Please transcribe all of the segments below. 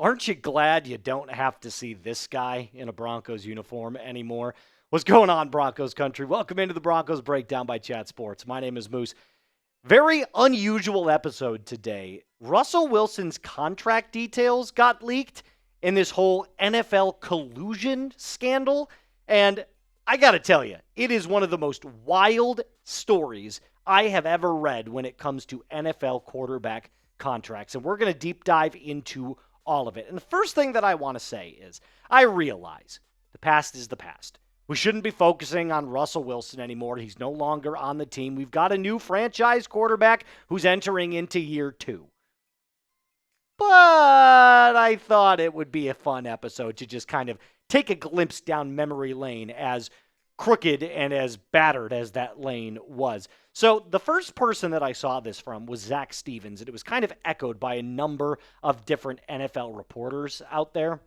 Aren't you glad you don't have to see this guy in a Broncos uniform anymore? What's going on, Broncos Country? Welcome into the Broncos Breakdown by Chat Sports. My name is Moose. Very unusual episode today. Rusell Wilson's contract details got leaked in this whole NFL collusion scandal. And I got to tell you, it is one of the most wild stories I have ever read when it comes to NFL quarterback contracts. And we're going to deep dive into all of it. And the first thing that I want to say is I realize the past is the past. We shouldn't be focusing on Rusell Wilson anymore. He's no longer on the team. We've got a new franchise quarterback who's entering into year 2. But I thought it would be a fun episode to just kind of take a glimpse down memory lane, as crooked and as battered as that lane was. So the first person that I saw this from was Zach Stevens, and it was kind of echoed by a number of different NFL reporters out there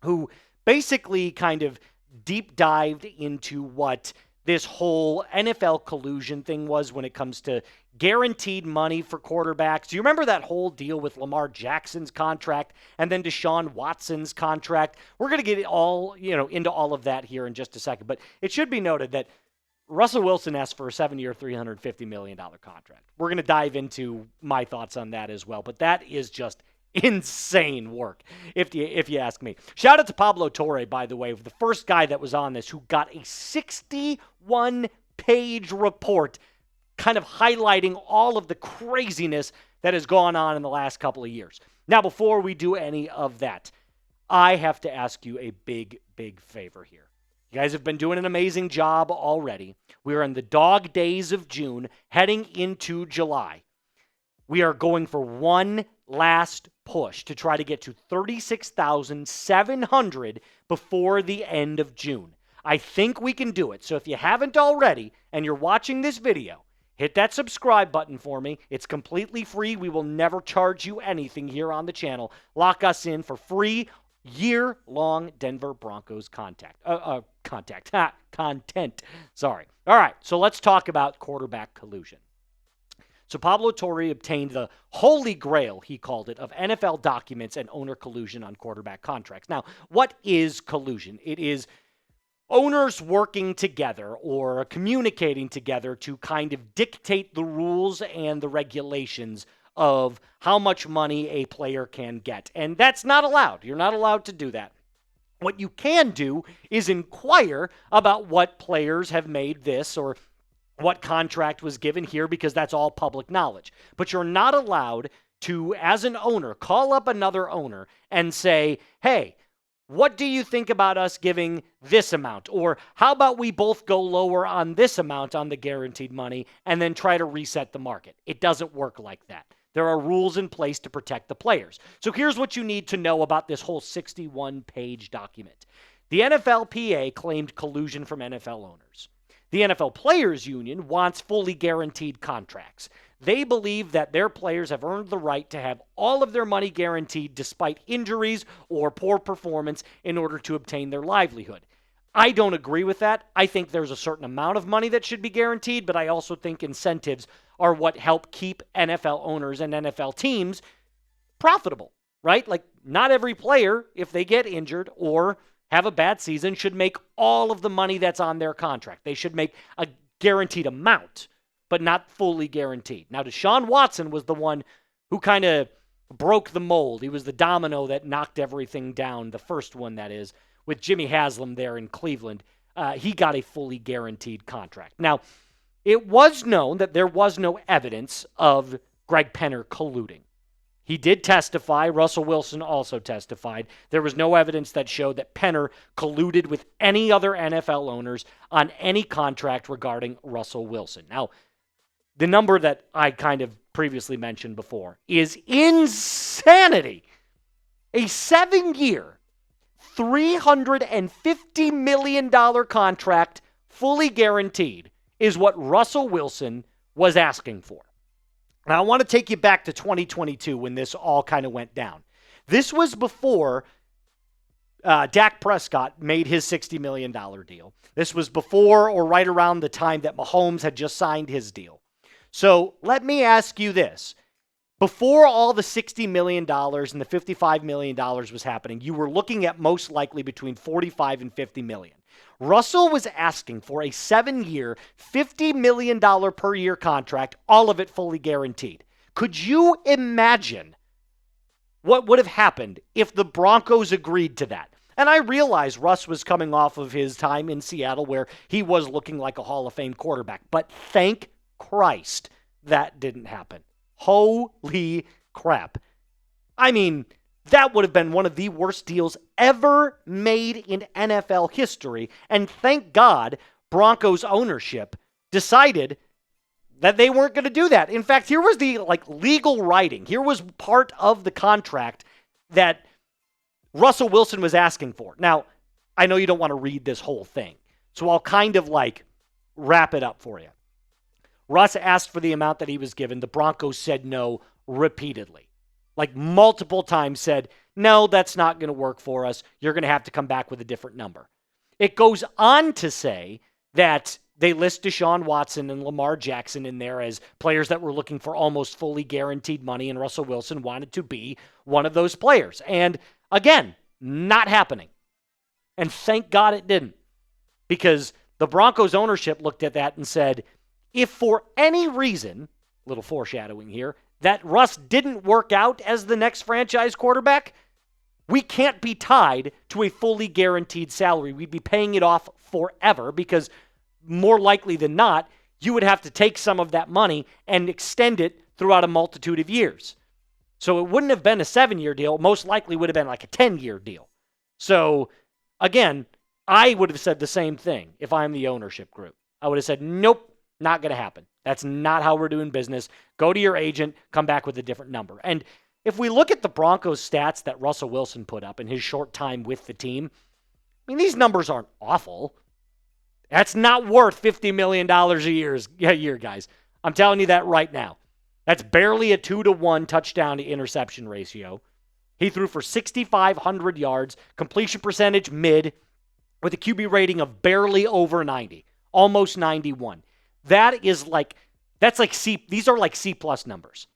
who basically kind of deep dived into what this whole NFL collusion thing was when it comes to guaranteed money for quarterbacks. Do you remember that whole deal with Lamar Jackson's contract and then Deshaun Watson's contract? We're going to get all, into all of that here in just a second, but it should be noted that Rusell Wilson asked for a 7-year, $350 million contract. We're going to dive into my thoughts on that as well, but that is just insane work, if you ask me. Shout out to Pablo Torre, by the way, the first guy that was on this who got a 61-page report kind of highlighting all of the craziness that has gone on in the last couple of years. Now, before we do any of that, I have to ask you a big, big favor here. You guys have been doing an amazing job already. We are in the dog days of June, heading into July. We are going for one last push to try to get to 36,700 before the end of June. I think we can do it. So if you haven't already and you're watching this video, hit that subscribe button for me. It's completely free. We will never charge you anything here on the channel. Lock us in for free year-long Denver Broncos content. Sorry. All right, so let's talk about quarterback collusion. So Pablo Torre obtained the holy grail, he called it, of NFL documents and owner collusion on quarterback contracts. Now, what is collusion? It is owners working together or communicating together to kind of dictate the rules and the regulations of how much money a player can get. And that's not allowed. You're not allowed to do that. What you can do is inquire about what players have made this or what contract was given here, because that's all public knowledge. But you're not allowed to, as an owner, call up another owner and say, hey, what do you think about us giving this amount? Or how about we both go lower on this amount on the guaranteed money and then try to reset the market? It doesn't work like that. There are rules in place to protect the players. So here's what you need to know about this whole 61-page document. The NFLPA claimed collusion from NFL owners. The NFL Players Union wants fully guaranteed contracts. They believe that their players have earned the right to have all of their money guaranteed despite injuries or poor performance in order to obtain their livelihood. I don't agree with that. I think there's a certain amount of money that should be guaranteed, but I also think incentives are what help keep NFL owners and NFL teams profitable, right? Like, not every player, if they get injured or have a bad season, should make all of the money that's on their contract. They should make a guaranteed amount, but not fully guaranteed. Now, Deshaun Watson was the one who kind of broke the mold. He was the domino that knocked everything down, the first one, that is, with Jimmy Haslam there in Cleveland. He got a fully guaranteed contract. Now, it was known that there was no evidence of Greg Penner colluding. He did testify. Rusell Wilson also testified. There was no evidence that showed that Penner colluded with any other NFL owners on any contract regarding Rusell Wilson. Now, the number that I kind of previously mentioned before is insanity. A 7-year, $350 million contract, fully guaranteed, is what Rusell Wilson was asking for. Now, I want to take you back to 2022 when this all kind of went down. This was before Dak Prescott made his $60 million deal. This was before or right around the time that Mahomes had just signed his deal. So let me ask you this. Before all the $60 million and the $55 million was happening, you were looking at most likely between $45 and $50 million. Rusell was asking for a 7-year, $50 million per year contract, all of it fully guaranteed. Could you imagine what would have happened if the Broncos agreed to that? And I realize Russ was coming off of his time in Seattle where he was looking like a Hall of Fame quarterback. But thank Christ that didn't happen. Holy crap. I mean, that would have been one of the worst deals ever made in NFL history. And thank God Broncos ownership decided that they weren't going to do that. In fact, here was the legal writing. Here was part of the contract that Rusell Wilson was asking for. Now, I know you don't want to read this whole thing, so I'll kind of wrap it up for you. Russ asked for the amount that he was given. The Broncos said no repeatedly. Multiple times said, no, that's not going to work for us. You're going to have to come back with a different number. It goes on to say that they list Deshaun Watson and Lamar Jackson in there as players that were looking for almost fully guaranteed money, and Rusell Wilson wanted to be one of those players. And again, not happening. And thank God it didn't, because the Broncos ownership looked at that and said, if for any reason, little foreshadowing here, that Russ didn't work out as the next franchise quarterback, we can't be tied to a fully guaranteed salary. We'd be paying it off forever because more likely than not, you would have to take some of that money and extend it throughout a multitude of years. So it wouldn't have been a 7-year deal. Most likely would have been a 10-year deal. So again, I would have said the same thing if I'm the ownership group. I would have said, nope, not going to happen. That's not how we're doing business. Go to your agent, come back with a different number. And if we look at the Broncos stats that Rusell Wilson put up in his short time with the team, I mean, these numbers aren't awful. That's not worth $50 million a year, guys. I'm telling you that right now. That's barely a 2-to-1 touchdown to interception ratio. He threw for 6,500 yards, completion percentage mid, with a QB rating of barely over 90, almost 91. That's C. These are C plus numbers.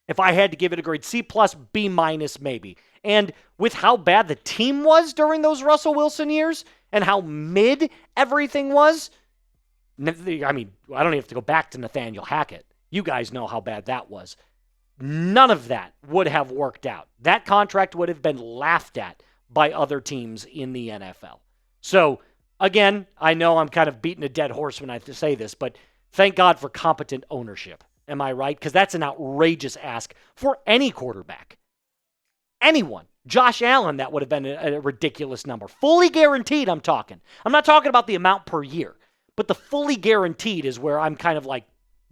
If I had to give it a grade, C plus, B minus maybe. And with how bad the team was during those Rusell Wilson years and how mid everything was, I mean, I don't even have to go back to Nathaniel Hackett. You guys know how bad that was. None of that would have worked out. That contract would have been laughed at by other teams in the NFL. So, again, I know I'm kind of beating a dead horse when I say this, but thank God for competent ownership. Am I right? Because that's an outrageous ask for any quarterback. Anyone. Josh Allen, that would have been a ridiculous number. Fully guaranteed, I'm talking. I'm not talking about the amount per year, but the fully guaranteed is where I'm kind of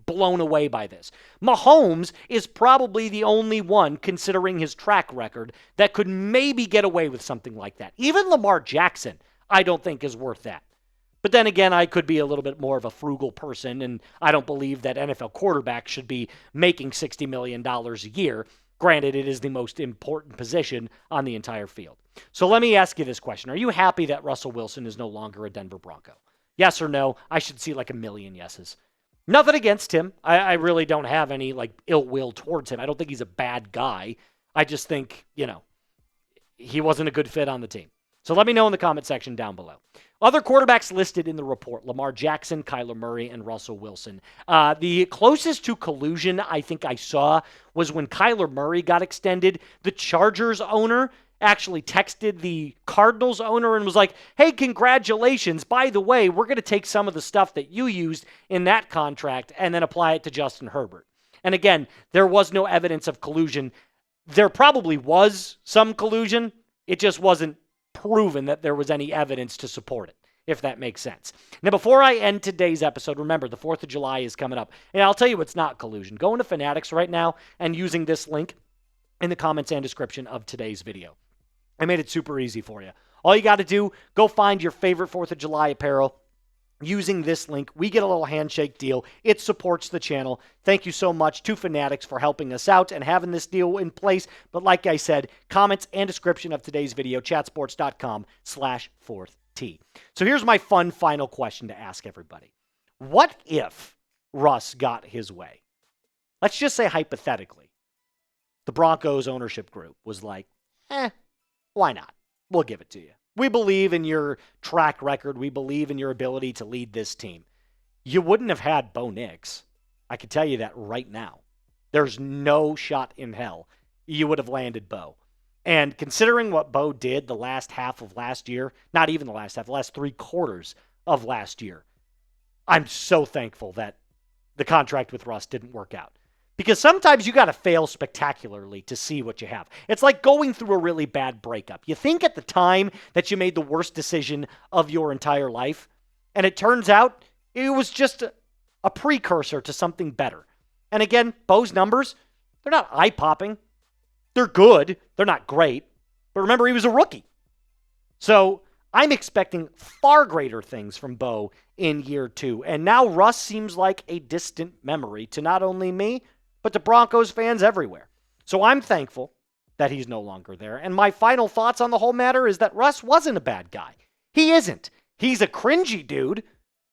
blown away by this. Mahomes is probably the only one, considering his track record, that could maybe get away with something like that. Even Lamar Jackson, I don't think is worth that. But then again, I could be a little bit more of a frugal person, and I don't believe that NFL quarterbacks should be making $60 million a year. Granted, it is the most important position on the entire field. So let me ask you this question. Are you happy that Rusell Wilson is no longer a Denver Bronco? Yes or no? I should see a million yeses. Nothing against him. I really don't have any ill will towards him. I don't think he's a bad guy. I just think, he wasn't a good fit on the team. So let me know in the comment section down below. Other quarterbacks listed in the report: Lamar Jackson, Kyler Murray, and Rusell Wilson. The closest to collusion I think I saw was when Kyler Murray got extended. The Chargers owner actually texted the Cardinals owner and was like, hey, congratulations. By the way, we're going to take some of the stuff that you used in that contract and then apply it to Justin Herbert. And again, there was no evidence of collusion. There probably was some collusion. It just wasn't proven that there was any evidence to support it, if that makes sense. Now, before I end today's episode, remember, the 4th of July is coming up. And I'll tell you what's not collusion. Go into Fanatics right now and using this link in the comments and description of today's video. I made it super easy for you. All you got to do, go find your favorite 4th of July apparel. Using this link, we get a little handshake deal. It supports the channel. Thank you so much to Fanatics for helping us out and having this deal in place. But like I said, comments and description of today's video, chatsports.com/4th. So here's my fun final question to ask everybody. What if Russ got his way? Let's just say hypothetically. the Broncos ownership group was like, why not? We'll give it to you. We believe in your track record. We believe in your ability to lead this team. You wouldn't have had Bo Nix. I can tell you that right now. There's no shot in hell you would have landed Bo. And considering what Bo did the last half of last year, not even the last half, the last 3 quarters of last year, I'm so thankful that the contract with Russ didn't work out. Because sometimes you got to fail spectacularly to see what you have. It's like going through a really bad breakup. You think at the time that you made the worst decision of your entire life, and it turns out it was just a precursor to something better. And again, Bo's numbers, they're not eye-popping. They're good. They're not great. But remember, he was a rookie. So I'm expecting far greater things from Bo in year 2. And now Russ seems like a distant memory to not only me, but to Broncos fans everywhere. So I'm thankful that he's no longer there. And my final thoughts on the whole matter is that Russ wasn't a bad guy. He isn't. He's a cringy dude,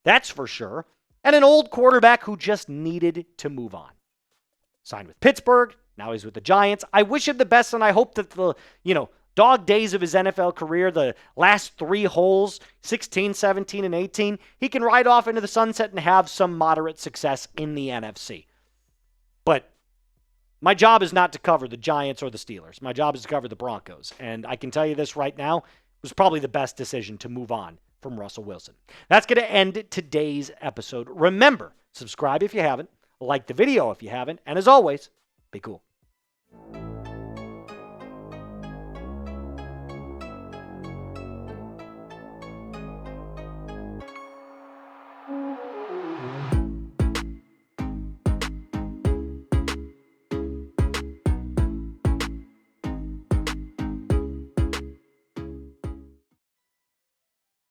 that's for sure, and an old quarterback who just needed to move on. Signed with Pittsburgh. Now he's with the Giants. I wish him the best, and I hope that the, dog days of his NFL career, the last 3 holes, 16, 17, and 18, he can ride off into the sunset and have some moderate success in the NFC. But my job is not to cover the Giants or the Steelers. My job is to cover the Broncos. And I can tell you this right now, it was probably the best decision to move on from Rusell Wilson. That's going to end today's episode. Remember, subscribe if you haven't, like the video if you haven't, and as always, be cool.